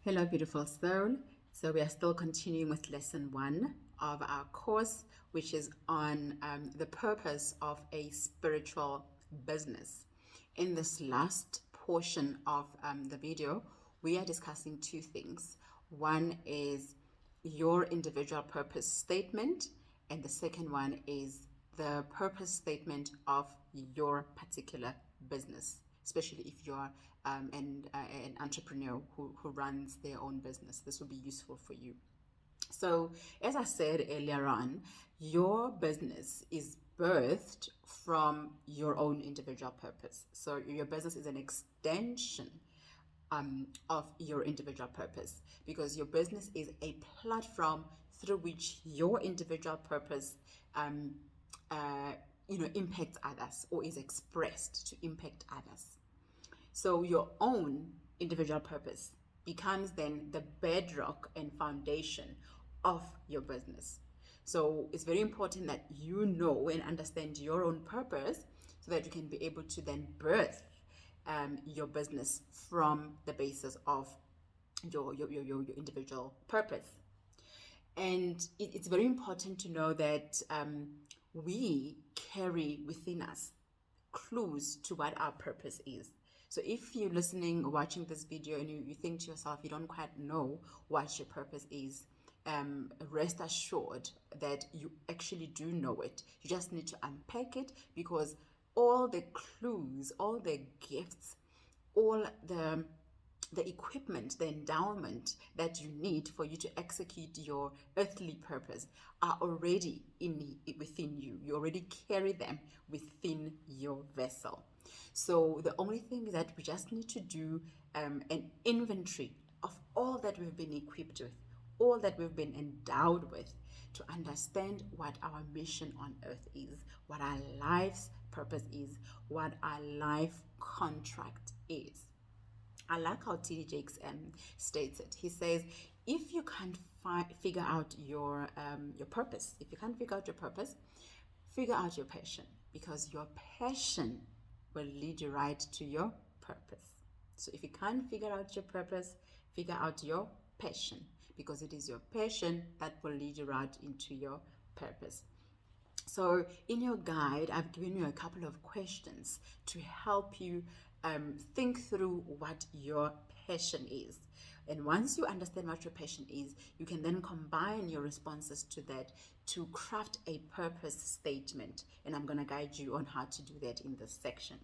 Hello, beautiful soul. So, we are still continuing with lesson one of our course, which is on the purpose of a spiritual business. In this last portion of the video, we are discussing two things. One is your individual purpose statement, and the second one is the purpose statement of your particular business, especially if you're an entrepreneur who runs their own business. This will be useful for you. So, as I said earlier on, your business is birthed from your own individual purpose. So, your business is an extension of your individual purpose, because your business is a platform through which your individual purpose uh, impacts others, or is expressed to impact others. So your own individual purpose becomes then the bedrock and foundation of your business. So it's very important that you know and understand your own purpose, so that you can be able to then birth your business from the basis of your individual purpose. And it's very important to know that we carry within us clues to what our purpose is. So if you're listening or watching this video and you think to yourself, you don't quite know what your purpose is, rest assured that you actually do know it. You just need to unpack it, because all the clues, all the gifts, all the equipment, the endowment that you need for you to execute your earthly purpose are already within you. You already carry them within your vessel. So the only thing is that we just need to do an inventory of all that we've been equipped with, all that we've been endowed with, to understand what our mission on earth is, what our life's purpose is, what our life contract is. I like how T.D. Jakes states it. He says, if you can't figure out your purpose, if you can't figure out your purpose, figure out your passion, because your passion will lead you right to your purpose. So if you can't figure out your purpose, figure out your passion, because it is your passion that will lead you right into your purpose. So in your guide, I've given you a couple of questions to help you think through what your passion is. And once you understand what your passion is, you can then combine your responses to that to craft a purpose statement. And I'm going to guide you on how to do that in this section.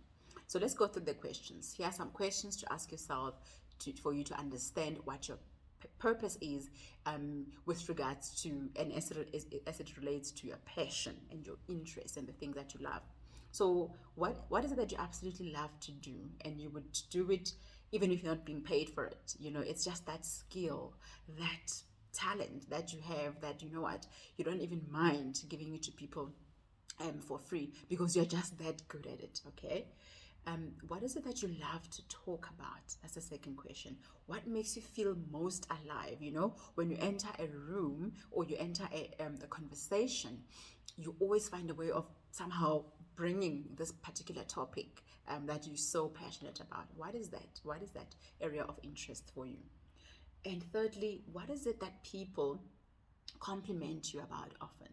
So let's go through the questions. Here are some questions to ask yourself for you to understand what your purpose is, with regards to, and as it relates to your passion and your interest and the things that you love. So what is it that you absolutely love to do, and you would do it even if you're not being paid for it? It's just that skill, that talent that you have, that, you know what, you don't even mind giving it to people for free, because you're just that good at it. Okay. What is it that you love to talk about? That's the second question. What makes you feel most alive? When you enter a room or you enter a conversation, you always find a way of somehow bringing this particular topic that you're so passionate about. What is that? What is that area of interest for you? And thirdly, what is it that people compliment you about often?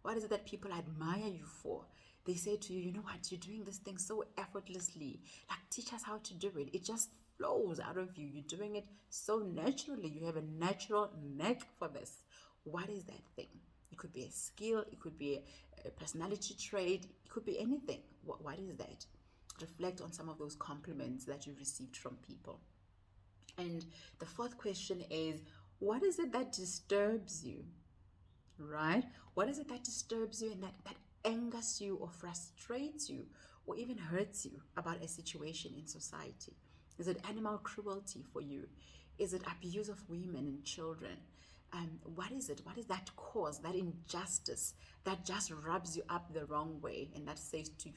What is it that people admire you for? They say to you, you know what, you're doing this thing so effortlessly. Like, teach us how to do it. It just flows out of you. You're doing it so naturally. You have a natural knack for this. What is that thing? It could be a skill. It could be a personality trait. It could be anything. What is that? Reflect on some of those compliments that you received from people. And the fourth question is, what is it that disturbs you? Right? What is it that disturbs you and that angers you or frustrates you or even hurts you about a situation in society? Is it animal cruelty for you? Is it abuse of women and children? What is it? What is that cause, that injustice that just rubs you up the wrong way, and that says to you,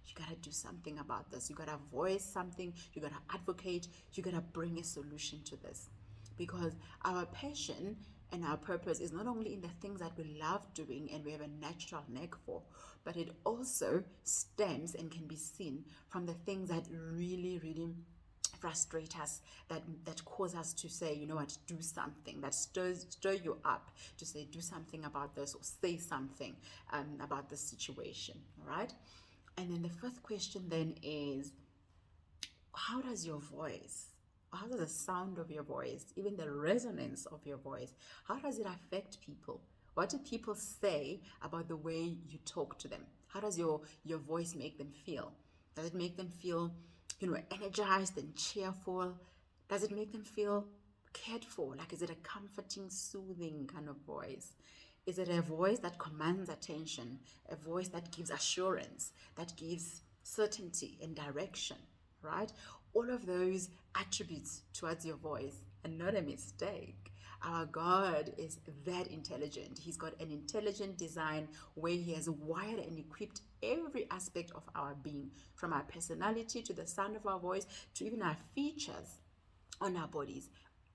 you gotta do something about this. You gotta voice something. You gotta advocate. You gotta bring a solution to this. Because our passion and our purpose is not only in the things that we love doing and we have a natural knack for, but it also stems and can be seen from the things that really, really frustrate us, that cause us to say, you know what, do something, that stir you up to say, do something about this, or say something about this situation. All right. And then the fifth question then is, how does your voice, how does the sound of your voice, even the resonance of your voice, how does it affect people? What do people say about the way you talk to them? How does your voice make them feel? Does it make them feel, energized and cheerful? Does it make them feel cared for? Like, is it a comforting, soothing kind of voice? Is it a voice that commands attention? A voice that gives assurance, that gives certainty and direction, right? All of those attributes towards your voice are not a mistake. Our God is that intelligent. He's got an intelligent design where He has wired and equipped every aspect of our being, from our personality to the sound of our voice to even our features on our bodies.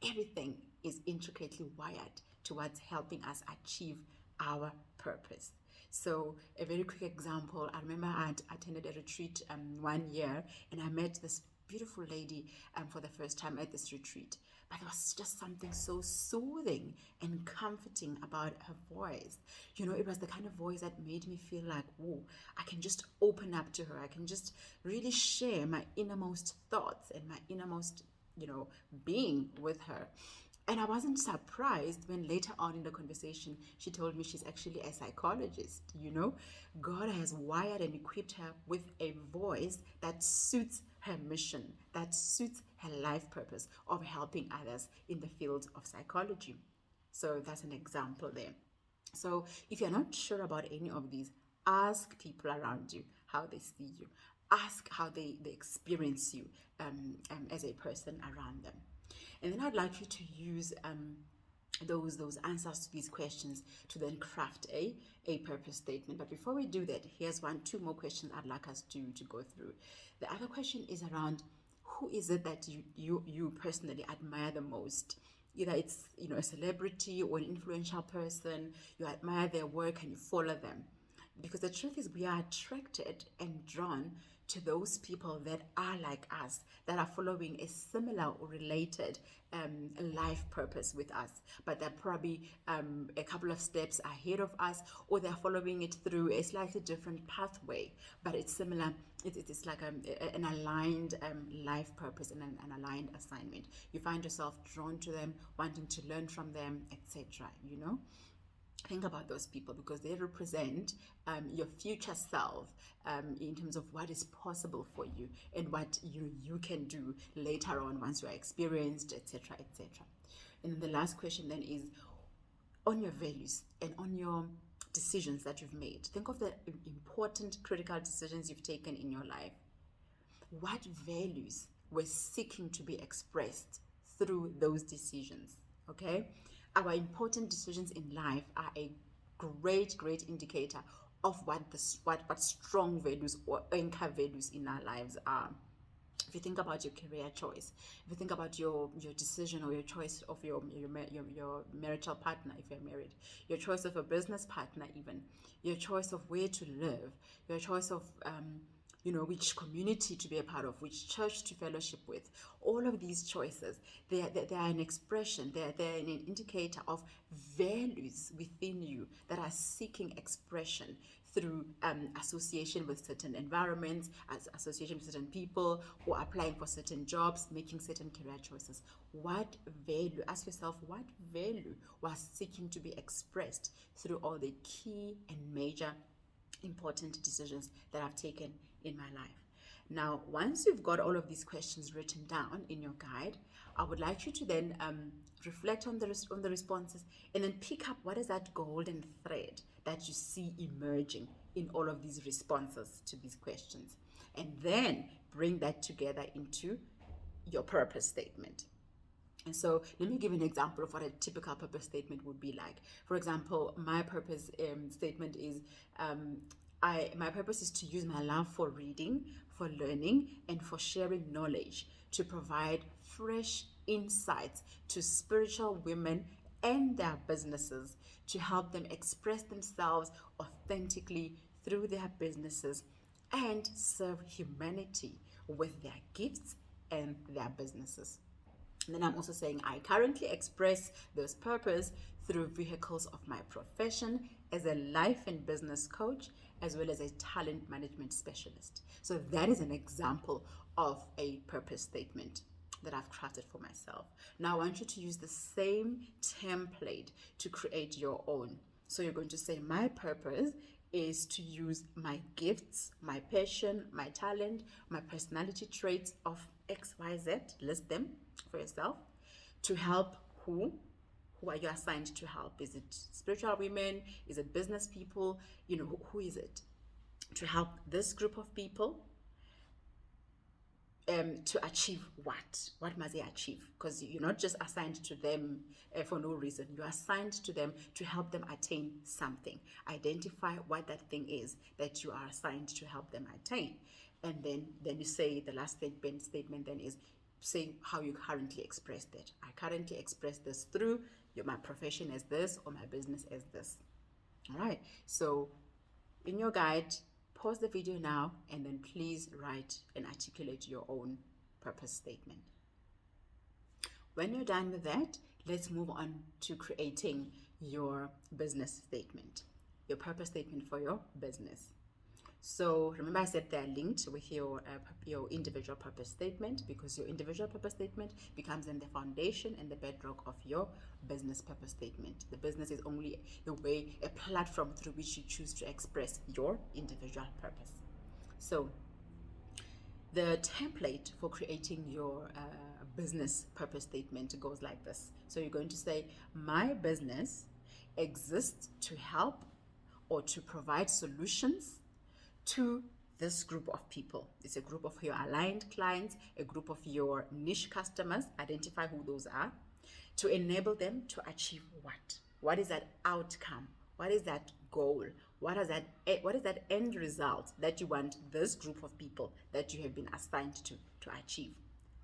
Everything is intricately wired towards helping us achieve our purpose. So a very quick example, I remember I had attended a retreat 1 year, and I met this beautiful lady for the first time at this retreat. But there was just something so soothing and comforting about her voice. It was the kind of voice that made me feel like, whoa, I can just open up to her. I can just really share my innermost thoughts and my innermost, being with her. And I wasn't surprised when later on in the conversation, she told me she's actually a psychologist. God has wired and equipped her with a voice that suits her mission, that suits her life purpose of helping others in the field of psychology. So that's an example there. So if you're not sure about any of these, ask people around you how they see you. Ask how they experience you as a person around them. And then I'd like you to use those answers to these questions to then craft a purpose statement. But before we do that, here's two more questions I'd like us to go through. The other question is around, who is it that you personally admire the most? Either it's a celebrity or an influential person. You admire their work and you follow them. Because the truth is, we are attracted and drawn to those people that are like us, that are following a similar or related life purpose with us, but they're probably a couple of steps ahead of us, or they're following it through a slightly different pathway, but it's similar. It's like an aligned life purpose and an aligned assignment. You find yourself drawn to them, wanting to learn from them, etc. Think about those people, because they represent your future self in terms of what is possible for you and what you can do later on once you are experienced, etc., etc. And the last question then is on your values and on your decisions that you've made. Think of the important, critical decisions you've taken in your life. What values were seeking to be expressed through those decisions? Okay? Our important decisions in life are a great indicator of what strong values or anchor values in our lives are. If you think about your career choice, if you think about your decision or your choice of your marital partner, if you're married, your choice of a business partner, even your choice of where to live, your choice of which community to be a part of, which church to fellowship with. All of these choices, they are an expression, they're an indicator of values within you that are seeking expression through association with certain environments, association with certain people, or applying for certain jobs, making certain career choices. What value, ask yourself, what value was seeking to be expressed through all the key and major important decisions that I've taken in my life? Now, once you've got all of these questions written down in your guide, I would like you to then reflect on the responses, and then pick up what is that golden thread that you see emerging in all of these responses to these questions, and then bring that together into your purpose statement. And so let me give an example of what a typical purpose statement would be like. For example, my purpose statement is my purpose is to use my love for reading, for learning, and for sharing knowledge to provide fresh insights to spiritual women and their businesses, to help them express themselves authentically through their businesses and serve humanity with their gifts and their businesses. And then I'm also saying I currently express this purpose through vehicles of my profession as a life and business coach, as well as a talent management specialist. So that is an example of a purpose statement that I've crafted for myself. Now I want you to use the same template to create your own. So you're going to say, my purpose is to use my gifts, my passion, my talent, my personality traits of XYZ, list them for yourself, to help who? Who are you assigned to help? Is it spiritual women? Is it business people? Who is it? To help this group of people to achieve what? What must they achieve? Because you're not just assigned to them for no reason. You're assigned to them to help them attain something. Identify what that thing is that you are assigned to help them attain. And then you say the last statement then is say how you currently express that. I currently express this through my profession as this or my business as this. All right. So in your guide, pause the video now and then please write and articulate your own purpose statement. When you're done with that, let's move on to creating your business statement, your purpose statement for your business. So remember I said they're linked with your individual purpose statement, because your individual purpose statement becomes then the foundation and the bedrock of your business purpose statement. The business is only a platform through which you choose to express your individual purpose. So the template for creating your business purpose statement goes like this. So you're going to say, my business exists to help or to provide solutions to this group of people. It's a group of your aligned clients, a group of your niche customers. Identify who those are, to enable them to achieve what? What is that outcome? What is that goal? What is that end result that you want this group of people that you have been assigned to achieve?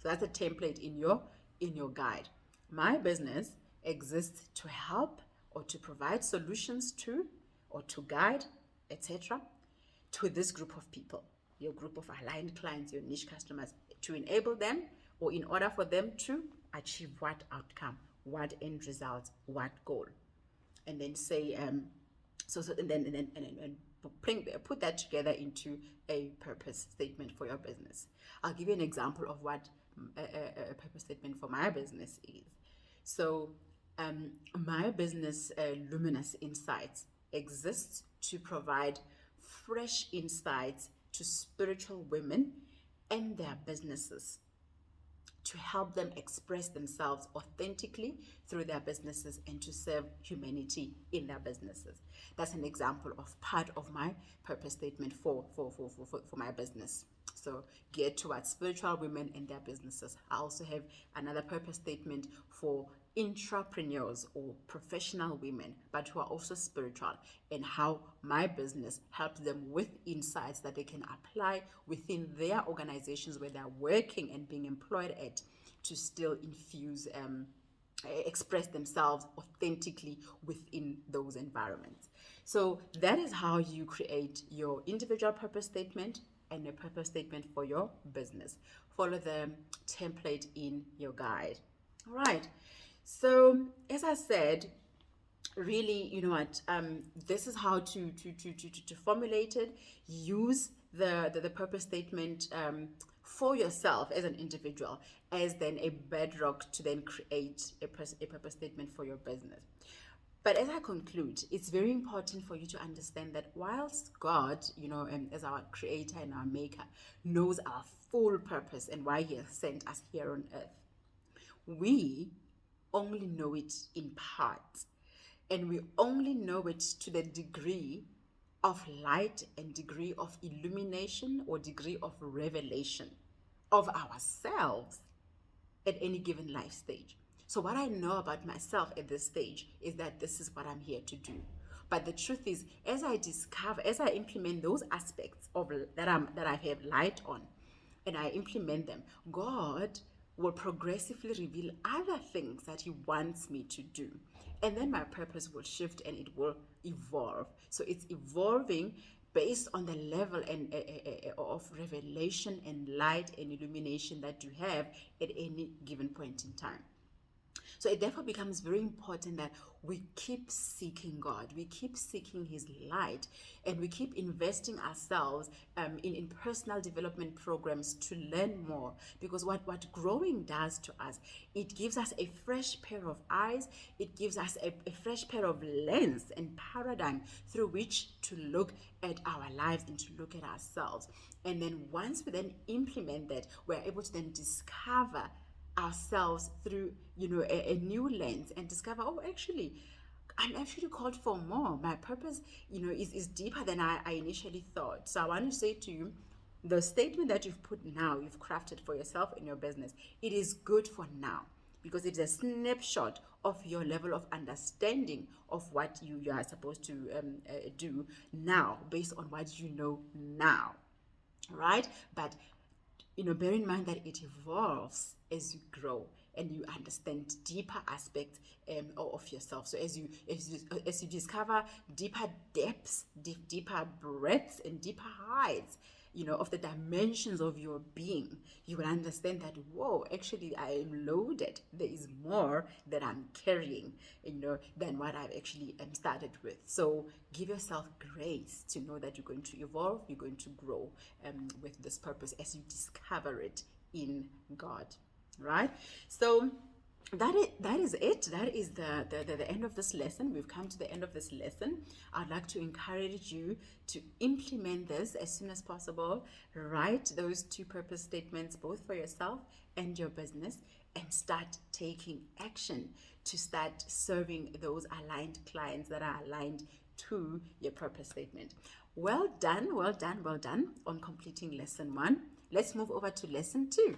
So that's a template in your guide. My business exists to help or to provide solutions to or to guide, etc., to this group of people, your group of aligned clients, your niche customers, to enable them or in order for them to achieve what outcome, what end result, what goal. And then say, put that together into a purpose statement for your business. I'll give you an example of what a purpose statement for my business is. So my business, Luminous Insights, exists to provide fresh insights to spiritual women and their businesses, to help them express themselves authentically through their businesses and to serve humanity in their businesses. That's an example of part of my purpose statement for my business. So geared towards spiritual women and their businesses. I also have another purpose statement for intrapreneurs or professional women, but who are also spiritual, and how my business helps them with insights that they can apply within their organizations where they're working and being employed at, to still express themselves authentically within those environments. So that is how you create your individual purpose statement and a purpose statement for your business. Follow the template in your guide. All right. So as I said, really, you know what, this is how to formulate it. Use the purpose statement for yourself as an individual as then a bedrock to then create a purpose statement for your business. But as I conclude, it's very important for you to understand that whilst God, as our creator and our maker, knows our full purpose and why he has sent us here on earth, we only know it in part. And we only know it to the degree of light and degree of illumination or degree of revelation of ourselves at any given life stage. So what I know about myself at this stage is that this is what I'm here to do. But the truth is, as I implement those aspects of that I have light on, and I implement them, God will progressively reveal other things that he wants me to do. And then my purpose will shift and it will evolve. So it's evolving based on the level of revelation and light and illumination that you have at any given point in time. So it therefore becomes very important that we keep seeking God, we keep seeking His light, and we keep investing ourselves in personal development programs to learn more. Because what growing does to us, it gives us a fresh pair of eyes, it gives us a fresh pair of lens and paradigm through which to look at our lives and to look at ourselves. And then once we then implement that, we're able to then discover ourselves through a new lens and discover, oh, actually I'm actually called for more. My purpose is deeper than I initially thought. So I want to say to you, the statement that you've put now, you've crafted for yourself in your business, it is good for now, because it's a snapshot of your level of understanding of what you are supposed to do now, based on what you know now, right? But bear in mind that it evolves as you grow and you understand deeper aspects of yourself. So as you discover deeper depths, deeper breadths, and deeper heights, of the dimensions of your being, you will understand that, whoa, actually I am loaded. There is more that I'm carrying, than what I've actually started with. So give yourself grace to know that you're going to evolve, you're going to grow with this purpose as you discover it in God, right? So that is it. That is the end of this lesson. We've come to the end of this lesson. I'd like to encourage you to implement this as soon as possible. Write those 2 purpose statements, both for yourself and your business, and start taking action to start serving those aligned clients that are aligned to your purpose statement. Well done on completing lesson 1. Let's move over to lesson 2.